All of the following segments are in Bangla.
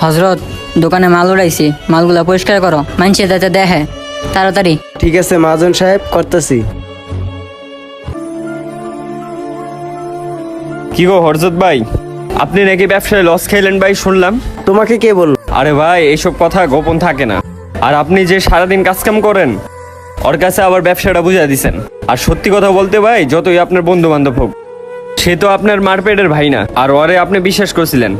হজরত, দোকানে মাল উড়াইছি, মালগুলা পরিষ্কার করো, মানুষে যাতে দেখে তাড়াতাড়ি। ঠিক আছে মহাজন সাহেব, করতেছি। কি গো হরজত ভাই, আপনি নাকি ব্যবসায় লস খাইলেন ভাই শুনলাম। তোমাকে কে বললো? আরে ভাই এইসব কথা গোপন থাকে না। আর আপনি যে সারাদিন কাজকাম করেন, ওর কাছে আবার ব্যবসাটা বুঝা দিছেন। আর সত্যি কথা বলতে ভাই, যতই আপনার বন্ধু বান্ধব হোক, সে তো আপনার মারপেটের ভাই না। আর ওরে আপনি বিশ্বাস করছিলেন।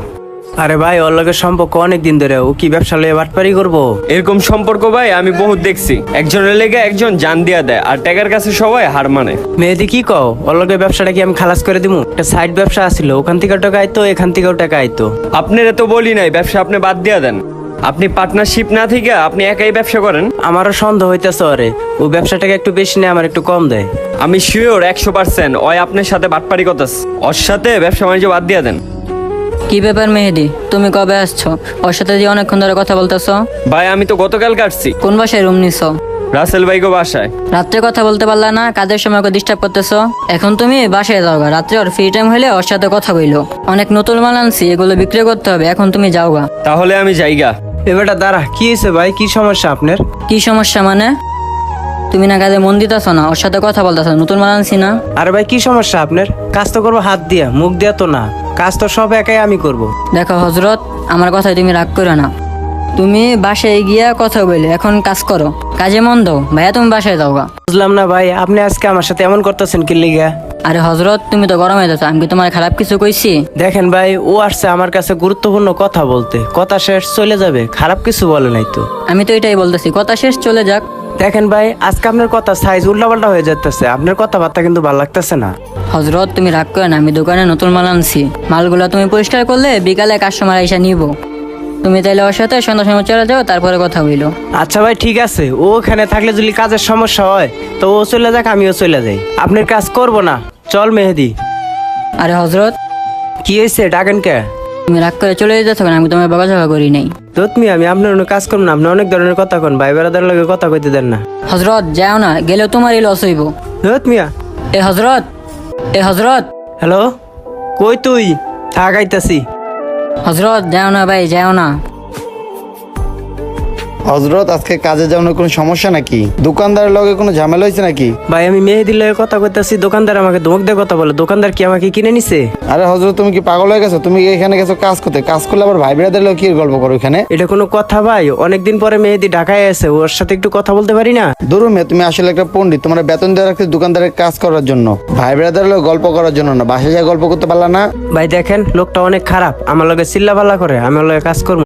আরে ভাই, ওর লগে সম্পর্ক অনেক দিন ধরে, ও কি ব্যবসা লয়ে বাটপারি করবো? এরকম সম্পর্ক ভাই আমি বহুত দেখছি, একজনের লেগে একজন জান দিয়া দেয় আর টাকার কাছে সবাই হার মানে। মেহেদি কি কও? ওর লগে ব্যবসাটা কি আমি খালাস করে দিমু? একটা সাইড ব্যবসা আছিল, ওখান থেকে টাকা আইতো, এখান থেকেও টাকা আইতো। আপনারা তো বলি নাই ব্যবসা আপনি বাদ দিয়া দেন। আপনি পার্টনারশিপ না থেকে আপনি একাই ব্যবসা করেন। আমারও সন্দেহ হইতেছে ওরে, ও ব্যবসাটাকে একটু বেশি নেয়, আমার একটু কম দেয়। আমি শিওর 100% ওই আপনার সাথে বাটপারি করতেছে। ওর সাথে ব্যবসা বাণিজ্য বাদ দিয়া দেন। কি ব্যাপার মেহেদি, তুমি কবে আসছো? ওর সাথে যে অনেকক্ষণ ধরে কথা বলতেছো। ভাই আমি তো গতকাল কাটছি। কোন বাসায় রুম নিছো? রাসেল ভাইগো বাসায়। রাত্রে কথা বলতে পারলা না? কাজের সময় ওকে ডিস্টার্ব করতেছো। এখন তুমি বাসায় যাওগা, রাত্রে ওর ফ্রি টাইম হলে ওর সাথে কথা বইলো। অনেক নতুন মাল আনছি, এগুলো বিক্রি করতে হবে, এখন তুমি যাওগা। তাহলে আমি যাইগা। এবারটা দাঁড়া, কি হয়েছে ভাই? কি সমস্যা আপনার? কি সমস্যা মানে? তুমি না কাজে মন দিতেছো না, ওর সাথে কথা বলতেছো, নতুন মাল আনছি না। আরে ভাই, কি সমস্যা আপনার? কাজ তো করবো হাত দিয়া, মুখ দিয়া তো না। কাজ তো সব একাই আমি করব। দেখো হজরত, আমার কথায় তুমি রাগ করো না। তুমি বাসায় গিয়া কথা বলে এখন কাজ করো, কাজে মন দাও। ভাইয়া তুমি বাসায় যাওগা। বুঝলাম না ভাই, আপনি আজকে আমার সাথে এমন করতেছেন কি লিগা? আরে হজরত, তুমি তো গরম হয়ে যাচ্ছ, আমি কি তোমার খারাপ কিছু কইছি? দেখেন ভাই, ও আসছে আমার কাছে গুরুত্বপূর্ণ কথা বলতে, কথা শেষ চলে যাবে, খারাপ কিছু বলে নাই তো। আমি তো এটাই বলতেছি, কথা শেষ, চলে যাক। দেখেন ভাই, আজকে আপনার কথা সাইজ উল্টাপাল্টা হয়ে যাচ্ছে, আপনার কথাবার্তা কিন্তু ভালো লাগতেছে না। হজরত, তুমি রাগ করো না, আমি দোকানে নতুন মাল আনছি, মালগুলো তুমি পরিষ্কার করলে বিকালে কাস্টমার এসে নিব। তুমি তাইলে ওর সাথে সন্ধ্যার সময় চলে যাও, তারপরে কথা হইলো। আচ্ছা ভাই ঠিক আছে, ও ওখানে থাকলে যদি কাজের সমস্যা হয় তো ও চলে যাক, আমিও চলে যাই। আপনার কাজ করব না, চল মেহেদি। আরে হজরত, কি হয়েছে, ডাকেন কে? তুমি রাগ করে চলে যেতে না, আমি তোমার বকাঝকা করি নাই। তুমি, আমি আপনার অন্য কাজ করব না, আপনি অনেক ধরনের কথা কন, ভাই বেড়াদার লগে কথা কইতে দেন না। হজরত যাও না, গেলেও তোমারই লস হইব। মিয়া। এ হজরত, এ হজরত, হ্যালো, কই তুই? থাক, আইতাছি। হজরত যাও না ভাই, যাও না। হজরত, আজকে কাজে যাওয়ার কোনো সমস্যা নাকি? দোকানদারের লগে কোনো ঝামেলা হয়েছে নাকি? ভাই আমি মেহেদির লগে কথা কইতাছি, দোকানদার আমাকে ধমক দিয়ে কথা বলে। দোকানদার কি আমাকে কিনে নিছে? আরে হজরত, তুমি কি পাগল হয়ে গেছো? তুমি এখানে গেছো কাজ করতে, কাজ করলে আবার ভাই বিরাদের লগে কি গল্প করো এখানে? এটা কোনো কথা ভাই? অনেকদিন পরে মেহেদি ঢাকায় আছে, ওর সাথে একটু কথা বলতে পারি না? দূর মেয়ে, তুমি আসলে একটা পণ্ডিত, তোমার বেতন দেওয়া রাখতে দোকানদারের কাজ করার জন্য, ভাই বিরাদের লগে গল্প করার জন্য না। বাসায় যা গল্প করতে পারলা না? ভাই দেখেন, লোকটা অনেক খারাপ, আমার লগে চিল্লাপাল্লা করে, আমার লগে কাজ করবো।